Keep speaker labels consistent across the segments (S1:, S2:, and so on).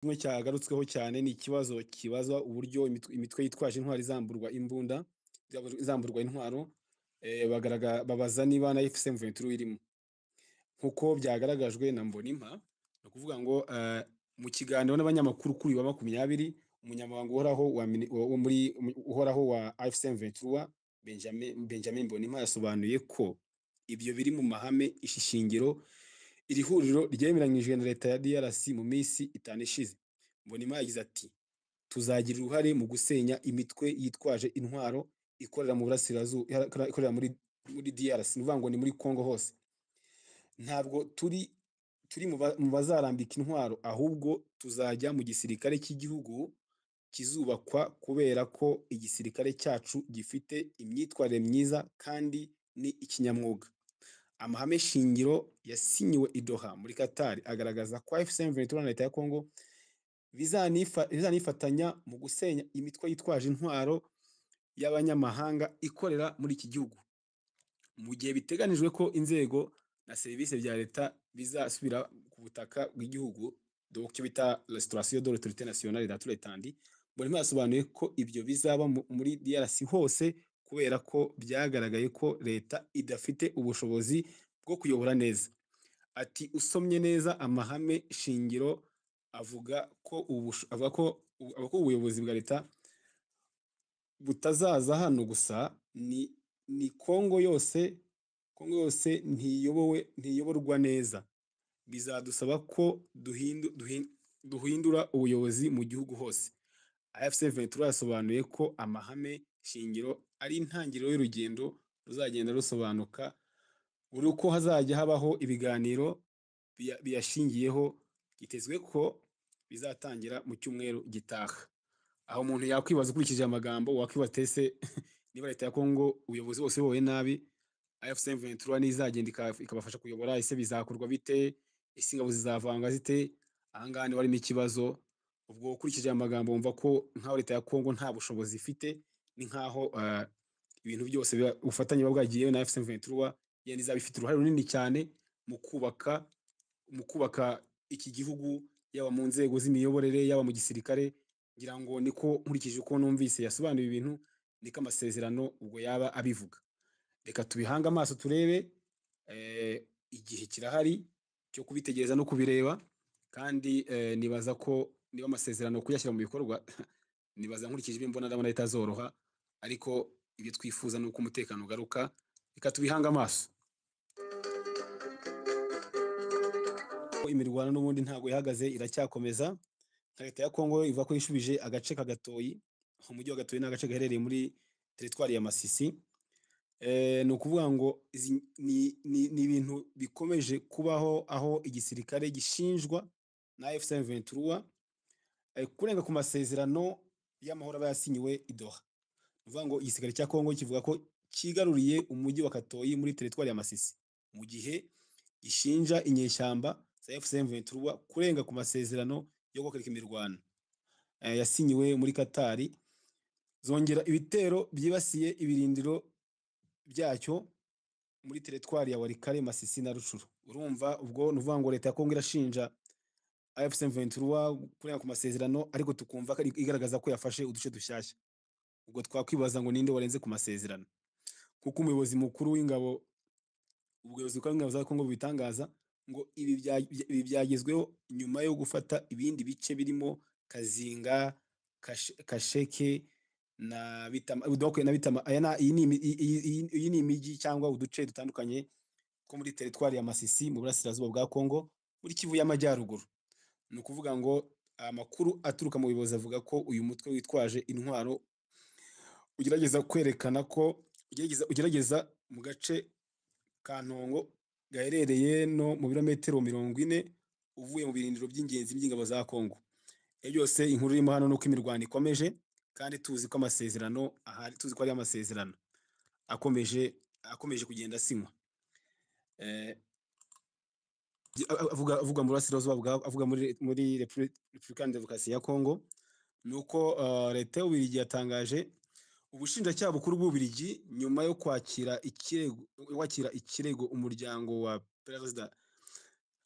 S1: kimwe cyagarutsweho cyane ni ikibazo kibazwa uburyo imitwe yitwaje intwaro izamburwa intwaro, babaza niba na FCM23 irimo. Nk'uko byagaragajwe na Mbonimpa, ni ukuvuga ngo mu kiganiro n'abanyamakuru kuri wa 20, umunyamabanga uhoraho wa FCM23 Benjamin Mbonimpa yasobanuye ko ibyo biri mu mahame ishingiro iri huriro ryemeranyijwe na leta ya DRC mu minsi 5 ishize. Mbonimpa yagize ati tuzagira uruhare mu gusenya imitwe yitwaje intwaro ikorera mu burasirazuba, ikorera muri DRC, ni ngo ni muri Congo hose. Ntabwo turi mu bazarambika intwaro, ahubwo tuzajya mu gisirikare cy'igihugu kizubakwa kubera ko igisirikare cyacu gifite imyitwarire myiza kandi ni ikinyamwuga. Amahame shingiro yasinyiwe i Doha muri Qatar agaragaza ko FCM23 na leta ya Congo bizanifatanya mu gusenya imitwe yitwaje intwaro y'abanyamahanga ikorera muri iki gihugu, mu gihe biteganijwe ko inzego na serivisi bya leta bizasubira ku butaka bw'igihugu, donc cyo bita restauration de l'autorité nationale dans tous les temps. Mbonimpa yasobanuye ko ibyo bizaba muri DRC hose kubera ko byagaragaye ko leta idafite ubushobozi bwo kuyobora neza. Ati usomye neza amahame shingiro avuga ko ubuyobozi bwa leta butazaza hano gusa, ni Kongo yose ntiyoborwa neza. Bizadusaba ko duhindura ubuyobozi mu gihugu hose. AFC23 yasobanuye ko amahame shingiro ari intangiriro y'urugendo ruzagenda rusobanuka buri uko hazajya habaho ibiganiro biyashingiyeho. Gitezwe ko bizatangira mu cyumweru gitaha. Aho umuntu yakwibaza ukurikije amagambo, wakwibatese niba leta ya Kongo ubuyobozi bose boye nabi, AFC23 nizagenda ikabafasha kuyobora, ese bizakorwa bite? Ese ingabo zizavanga zite? Ahangaha ni warimo ikibazo. Ubwo ukurikije amagambo wumva ko nkaho leta ya Kongo nta bushobozi ifite, ni nkaho ibintu byose ubufatanye bwagiye na FCM23 yenda izabifite uruhare runini cyane mu kubaka iki gihugu, yaba mu nzego z'imiyoborere, yaba mu gisirikare. Ngira ngo niko nkurikije uko numvise yasobanuye ibintu, niko amasezerano ubwo yaba abivuga. Reka tubihanga amaso turebe, igihe kirahari cyo kubitegereza no kubireba, kandi nibaza ko niba amasezerano kuyashyira mu bikorwa nibaza nkurikije ibyo mbona ndabona leta zoroha, ariko ibyo twifuza ni uko umutekano ugaruka. Reka tubihanga amaso. Imirwano n'ubundi ntago ihagaze, iracyakomeza. Leta ya Kongo ivuga ko yishubije agace ka Gatoyi. Umujyi wa Gatoyi ni agace gaherereye muri teritwari ya Masisi. Ni ukuvuga ngo ni ibintu bikomeje kubaho, aho igisirikare gishinjwa na FCM23 kurenga ku masezerano y'amahoro aba yasinyiwe i Doha. Ni ukuvuga ngo igisirikare cya Kongo kivuga ko kigaruriye umujyi wa Gatoyi muri teritwari ya Masisi, mu gihe gishinja inyeshyamba za FCM23 kurenga ku masezerano yo guhagarika imirwano yasinyiwe muri Qatar. Zongera ibitero byibasiye ibirindiro byacyo muri teritwari ya Walikale, Masisi na Rucuru. Urumva ubwo nuvuga ngo leta ya Kongo irashinja FCM23 kurenga ku masezerano, ariko tukumva ko igaragaza ko yafashe uduce dushyashya. Ubwo twakwibaza ngo ninde warenze ku masezerano, kuko umuyobozi mukuru w'ingabo, ubuyobozi bw'ingabo za Kongo bitangaza ngo ibi byagezweho nyuma yo gufata ibindi bice birimo Kazinga, Kasheke na Bitama. Iyi ni imijyi cyangwa uduce dutandukanye two muri teritwari ya Masisi mu burasirazuba bwa Kongo muri Kivu y'Amajyaruguru. Ni ukuvuga ngo amakuru aturuka mu buyobozi avuga ko uyu mutwe witwaje intwaro ugerageza kwerekana ko ugerageza mu gace ka Ntongo gaherereye no mu birometero 40 uvuye mu birindiro by'ingenzi by'ingabo za Kongo. Byose inkuru irimo hano nuko imirwano ikomeje, kandi tuzi ko amasezerano ahari, tuzi ko ari amasezerano akomeje kugenda asinywa. Avuga mu burasirazuba, avuga muri Repubulika ya Demokarasi ya Kongo, nuko leta y'Ububiligi yatangaje ubushinjacyaha bukuru bw'Ububiligi nyuma yo kwakira ikirego umuryango wa Perezida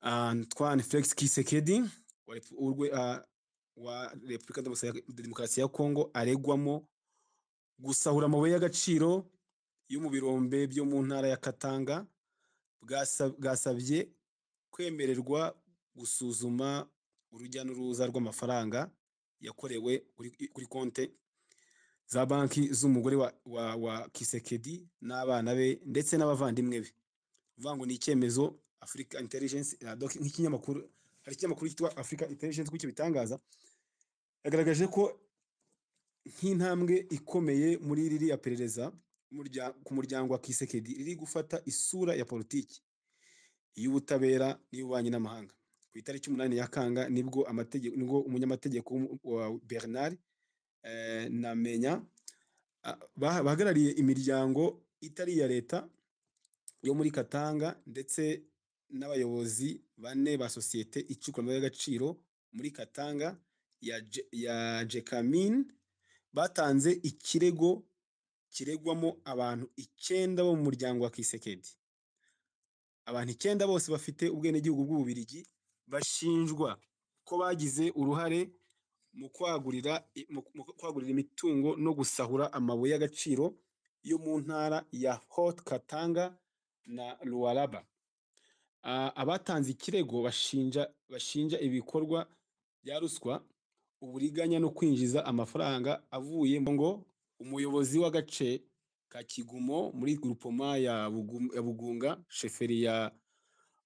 S1: Antoine Felix Tshisekedi wa Repubulika Demokarasi ya Kongo aregwamo gusahura amabuye y'agaciro yo mu birombe byo mu ntara ya Katanga, bwasabye kwemererwa gusuzuma urujya n'uruza rw'amafaranga yakorewe kuri konte za banki z'umugore wa Kisekedi n'abana be ndetse n'abavandimwe be. Uvuga ngo ni icyemezo Africa Intelligence nk'ikinyamakuru, hari ikinyamakuru cyitwa Africa Intelligence kuko bitangaza yagaragaje ko nk'intambwe ikomeye muri ririya perereza ku muryango wa Kisekedi riri gufata isura ya politiki y'ubutabera n'iy'ububanyi n'amahanga. Ku itariki 8 Nyakanga nibwo umunyamategeko wa Bernard Namenya bahagarariye imiryango itari iya leta yo muri Katanga ndetse n'abayobozi 4 ba sosiyete icukura y'agaciro muri Katanga ya Jekamin batanze ikirego kiregwamo abantu 9 bo mu muryango wa Kisekedi. Abantu 9 bose bafite ubwenegihugu bw'Ububirigi bashinjwa ko bagize uruhare mu kwagurira imitungo no gusahura amabuye y'agaciro yo mu ntara ya Haut Katanga na Lualaba. Abatanze ikirego bashinja ibikorwa bya ruswa, uburiganya no kwinjiza amafaranga avuye ngo umuyobozi w'agace ka Kigumo muri groupement ya Bugunga, sheferi ya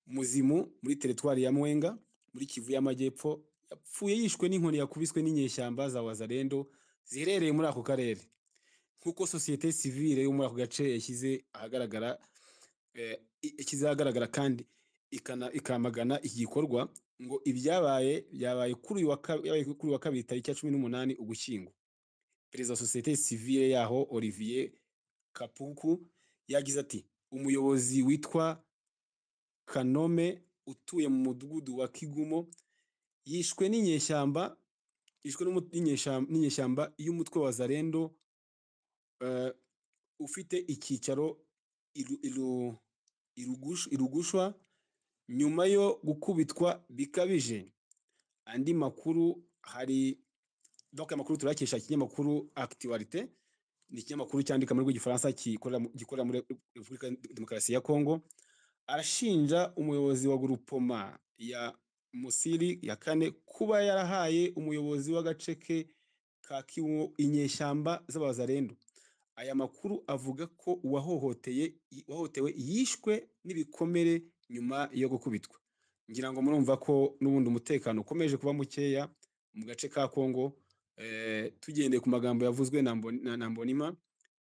S1: Muzimu muri teritwari ya Mwenga muri Kivu y'Amajyepfo, yapfuye yishwe n'inkoni yakubiswe n'inyeshyamba za Wazalendo ziherereye muri ako karere. Nkuko societe civile yo muri ako gace yashyize ahagaragara kandi ikamagana iki gikorwa ngo byabaye kuri uyu wa kabiri tariki ya 18 Ugushyingo. Perezida wa societe civile yaho Olivier Kapuku yagize ati umuyobozi witwa Kanome utuye mu mudugudu wa Kigumo yishwe n'inyeshyamba y'umutwe wa Zarendo ufite icyicaro irugushwa nyuma yo gukubitwa bikabije. Andi makuru hari amakuru turakesha ikinyamakuru Actualité, ni ikinyamakuru cyandika mu rw'igifaransa gikorera muri Repubulika Demokarasi ya Kongo, arashinja umuyobozi wa groupement ya Musiri ya 4 kuba yarahaye umuyobozi w'agace ke ka Kiwo inyeshyamba z'Abazarendo. Aya makuru avuga ko uwahohotewe yishwe n'ibikomere nyuma yo gukubitwa. Ngira ngo murumva ko n'ubundi umutekano ukomeje kuba mukeya mu gace ka Kongo. Tugendeye ku magambo yavuzwe na Mbonima,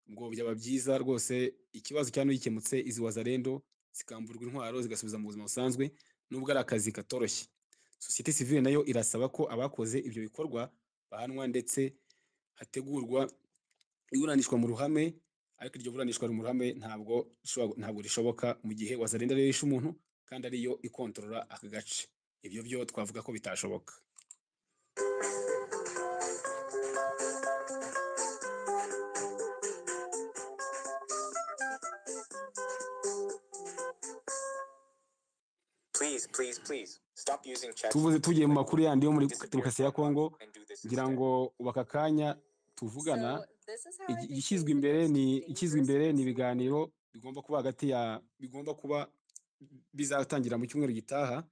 S1: ngo byaba byiza rwose ikibazo cyane gikemutse, izi Wazalendo zikamburwa intwaro zigasubiza mu buzima busanzwe, nubwo ari akazi katoroshye. Societe civile nayo irasaba ko abakoze ibyo bikorwa bahanwa ndetse hategurwa iburanishwa mu ruhame, ariko iryo buranishwa mu ruhame ntabwo rishoboka mu gihe Wazalendo rero yishe umuntu kandi ariyo ikontorora aka gace. Ibyo byo twavuga ko bitashoboka.
S2: Please stop using chat.
S1: Tugiye mu makuru yandi yo muri Demokarasi ya Kongo, ngira ngo ubaka kanya tuvugana. Ikizwe imbere ni ibiganiro bigomba kuba bizatangira mu cyumweru gitaha.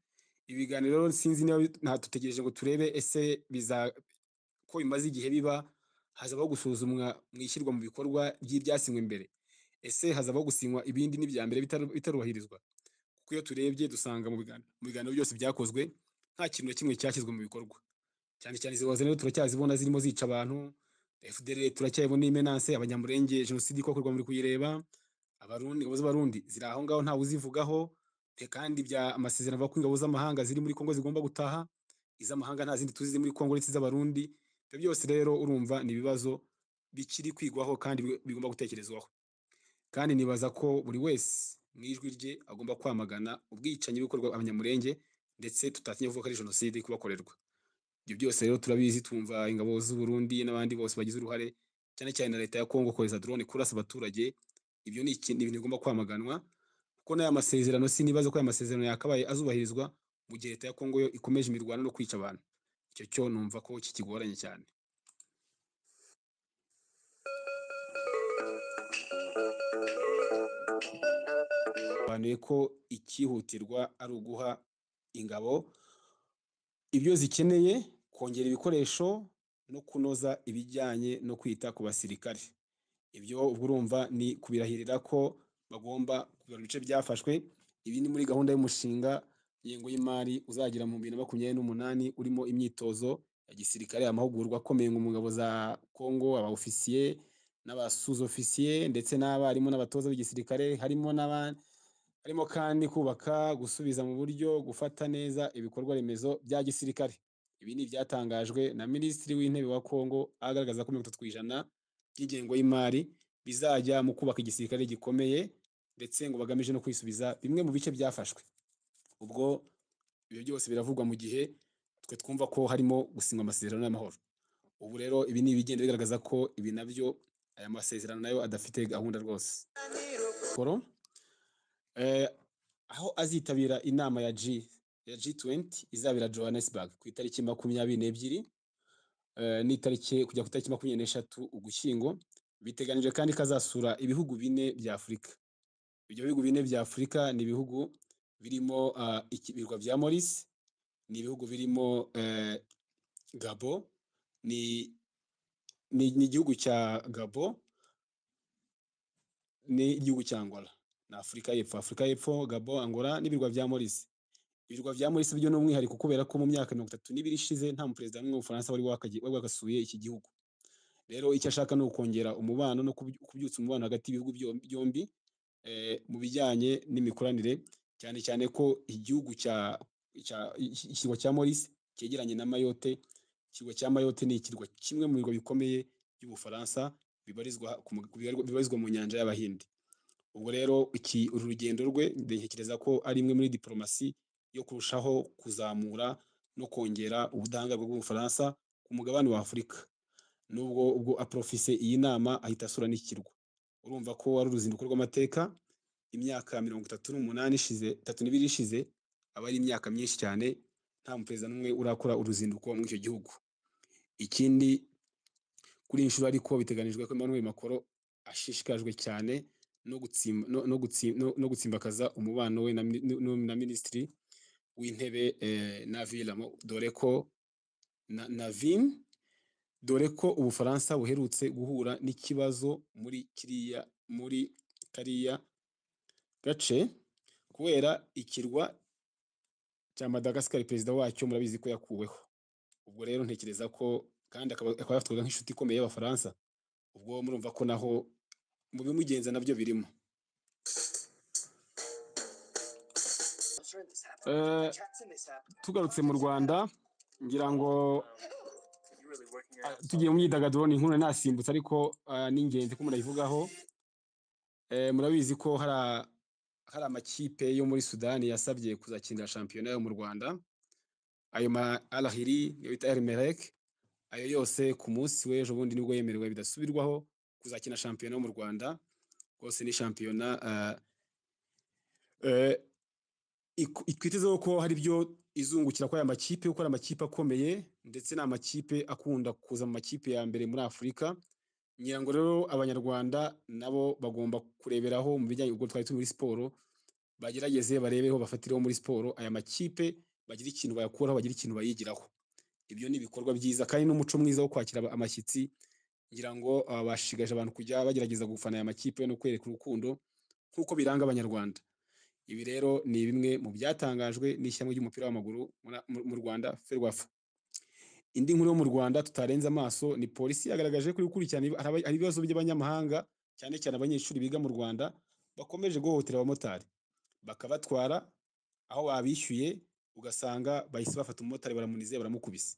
S1: Ibiganiro sinzi niba tutegereje ngo turebe ese ko bimaze igihe biba, hazabaho gusuzumwa mu ishyirwa mu bikorwa ry'ibyasinywe imbere, ese hazabaho gusinywa ibindi n'ibya mbere bitarubahirizwa. Kuko iyo turebye dusanga mu biganiro byose byakozwe nta kintu na kimwe cyashyizwe mu bikorwa. Cyane cyane izi Wazalendo turacyazibona zirimo zica abantu, FDL turacyayibona imenanse, abanyamurenge genocide ikokorwa muri kuyireba, ingabo z'Abarundi ziri aho ngaho ntawe uzivugaho, kandi bya amasezerano avuga ko ingabo z'amahanga ziri muri Kongo zigomba gutaha, iz'amahanga nta zindi tuzi muri Kongo uretse iz'Abarundi. Ibyo byose rero urumva ni ibibazo bikiri kwigwaho kandi bigomba gutekerezwaho. Kandi nibaza ko buri wese mu ijwi rye agomba kwamagana ubwicanyi bikorwa abanyamurenge, ndetse tutatinya kuvuga ko ari genocide kubakorerwa. Ibyo byose rero turabizi, tumva ingabo z'u Burundi n'abandi bose bagize uruhare, cyane cyane na leta ya Kongo kohereza drone kurasa abaturage. Ibyo ni ibintu bigomba kwamaganwa, kuko n'aya masezerano sinibaza ko aya masezerano yakabaye azubahirizwa mu gihe leta ya Kongo yo ikomeje imirwano no kwica abantu. icyo cyo numva ko kikigoranye cyane. Banuye ko ikihutirwa ari uguha ingabo ibyo zikeneye, kongera ibikoresho no kunoza ibijyanye no kwita ku basirikare. Ibyo ubwo urumva ni kubirahirira ko bagomba kugarura ibice byafashwe. Ibi ni muri gahunda y'umushinga ngengo y'imari uzagira mu 2028 urimo imyitozo ya gisirikare, amahugurwa akomeye mu ngabo za Kongo, aba ofisiye n'abasuzofisiye ndetse n'abarimu n'abatoza b'igisirikare, harimo kandi kubaka, gusubiza mu buryo, gufata neza ibikorwa remezo bya gisirikare. Ibi ni ibyatangajwe na Minisitiri w'Intebe wa Kongo agaragaza ko 30% by'ingengo y'imari bizajya mu kubaka igisirikare gikomeye, ndetse ngo bagamije no kwisubiza bimwe mu bice byafashwe. Ubwo ibyo byose biravugwa mu gihe twe twumva ko harimo gusinywa amasezerano y'amahoro. Ubu rero ibi ni ibigenda bigaragaza ko ibi nabyo aya masezerano nayo adafite gahunda rwose. Aho azitabira inama ya G20 izabira Johannesburg ku itariki 22 n'itariki kujya ku itariki 23 Ugushyingo, biteganijwe kandi kazasura ibihugu 4 bya Afurika. Ibyo bihugu 4 bya Afurika ni ibihugu birimo ibirwa bya Maurice, ni ibihugu birimo Gabon, ni igihugu cya Gabon, ni igihugu cya Angola na Afurika y'Epfo, Gabon, Angola n'ibirwa bya Maurice. Ibirwa bya Maurice byo n'umwihariko kubera ko mu myaka 32 ishize nta muperezida n'umwe w'Ubufaransa wari wakasuye iki gihugu. Rero icyo ashaka ni ukongera umubano no kubyutsa umubano hagati y'ibihugu byombi mu bijyanye n'imikoranire, cyane cyane ko igihugu ikirwa cya Maurice cyegeranye na Mayotte. Ikirwa cya Mayotte ni ikirwa kimwe mu birwa bikomeye by'Ubufaransa bibarizwa mu nyanja y'Abahinde. Ubwo rero uru rugendo rwe ntekereza ko ari imwe muri diplomasi yo kurushaho kuzamura no kongera ubudahangarwa bw'Ubufaransa ku mugabane wa Afurika. Nubwo ubwo aprofise iyi nama ahita asura n'ikirwa, urumva ko ari uruzinduko rw'amateka. Imyaka 32 ishize aba ari imyaka myinshi cyane nta muperezida n'umwe urakora uruzinduko muri icyo gihugu. Ikindi kuri inshuro ariko biteganijwe ko Emmanuel Macron ashishikajwe cyane no gutsimbakaza umubano we na Minisitiri w'Intebe Navilamo, dore ko Ubufaransa buherutse guhura n'ikibazo muri kariya gace kubera ikirwa cya Madagascar. Perezida wacyo murabizi ko yakuweho. Ubwo rero ntekereza ko kandi akaba yafatwaga nk'inshuti ikomeye y'Abafaransa. Ubwo murumva ko naho mu bimugenza nabyo birimo. Tugarutse mu Rwanda, ngira ngo tugiye mu myidagaduro, ni inkuru nasimbutse ariko n'ingenzi ko murayivugaho. Murabizi ko hari amakipe yo muri Sudani yasabye kuzakinira shampiyona yo mu Rwanda. Ayo Al Ahly niyo bita El Merreikh, ayo yose ku munsi w'ejo bundi nibwo yemerewe bidasubirwaho kuzakina shampiyona yo mu Rwanda. Rwose ni shampiyona twitezeho ko hari ibyo izungukira ko aya makipe, kuko ari amakipe akomeye ndetse n'amakipe akunda kuza mu makipe ya mbere muri Afurika. Ngira ngo rero Abanyarwanda nabo bagomba kureberaho mu bijyanye, ubwo twari turi muri siporo, bagerageze barebeho, bafatireho muri siporo aya makipe, bagira ikintu bayakuraho, bagira ikintu bayigiraho. Ibyo ni ibikorwa byiza kandi n'umuco mwiza wo kwakira amashyitsi. Ngira ngo bashigaje abantu kujya bagerageza gufana aya makipe no kwereka urukundo nk'uko biranga Abanyarwanda. Ibi rero ni bimwe mu byatangajwe n'ishyamba ry'umupira w'amaguru mu Rwanda, Ferwafa. Indi nkuru yo mu Rwanda tutarenze amaso ni polisi yagaragaje ko gukurikirana hari ibibazo by'abanyamahanga, cyane cyane abanyeshuri biga mu Rwanda bakomeje guhohotera abamotari, bakabatwara aho babishyuye ugasanga bahise bafata umumotari baramunize, baramukubise.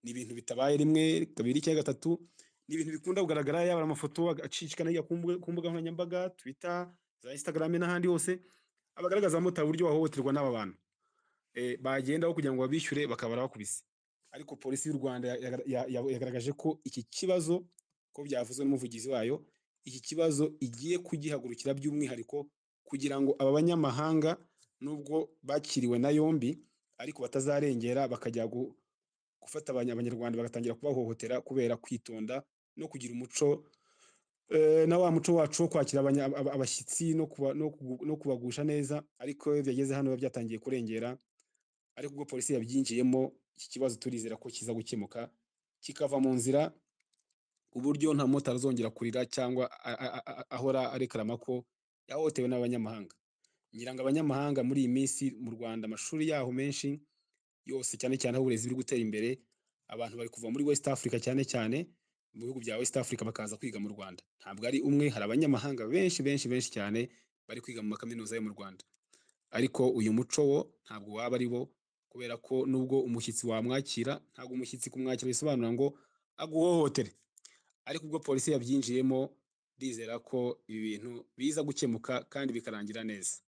S1: Ni ibintu bitabaye rimwe, kabiri cyangwa gatatu. Ni ibintu bikunda kugaragara, yaba amafoto acicikana ku mbuga nkoranyambaga, Twitter, za Instagram n'ahandi hose, abagaragaza abamotari uburyo bahohoterwa n'aba bantu. Bagendaho kugira ngo babishyure bakaba bakubise. Ariko polisi y'u Rwanda yagaragaje ko iki kibazo, ko byavuzwe n'umuvugizi wayo, iki kibazo igiye kugihagurukira by'umwihariko kugira ngo aba banyamahanga nubwo bakiriwe na yombi ariko batazarengera bakajya gufata abanyarwanda bagatangira kubahohotera kubera kwitonda no kugira umuco na wa muco wacu wo kwakira abashyitsi no kubagusha neza, ariko iyo byageze hano biba byatangiye kurengera, ariko ubwo polisi yabyinjiyemo iki kibazo turizera ko kiza gukemuka kikava mu nzira, ku buryo nta mumotari azongera kurira cyangwa ahora arekarama ko yahohotewe n'abanyamahanga. Ngira ngo abanyamahanga muri iyi minsi mu Rwanda amashuri yaho menshi yose, cyane cyane aho uburezi buri gutera imbere, abantu bari kuva muri West Africa cyane cyane mu bihugu bya West Africa bakaza kwiga mu Rwanda. Ntabwo ari umwe, hari abanyamahanga benshi cyane bari kwiga mu makaminuza yo mu Rwanda. Ariko uyu muco wo ntabwo waba ari bo, kubera ko nubwo umushyitsi wamwakira, ntabwo umushyitsi kumwakira bisobanura ngo aguhohotere. Ariko ubwo polisi yabyinjiyemo, ndizera ko ibi bintu biza gukemuka kandi bikarangira neza.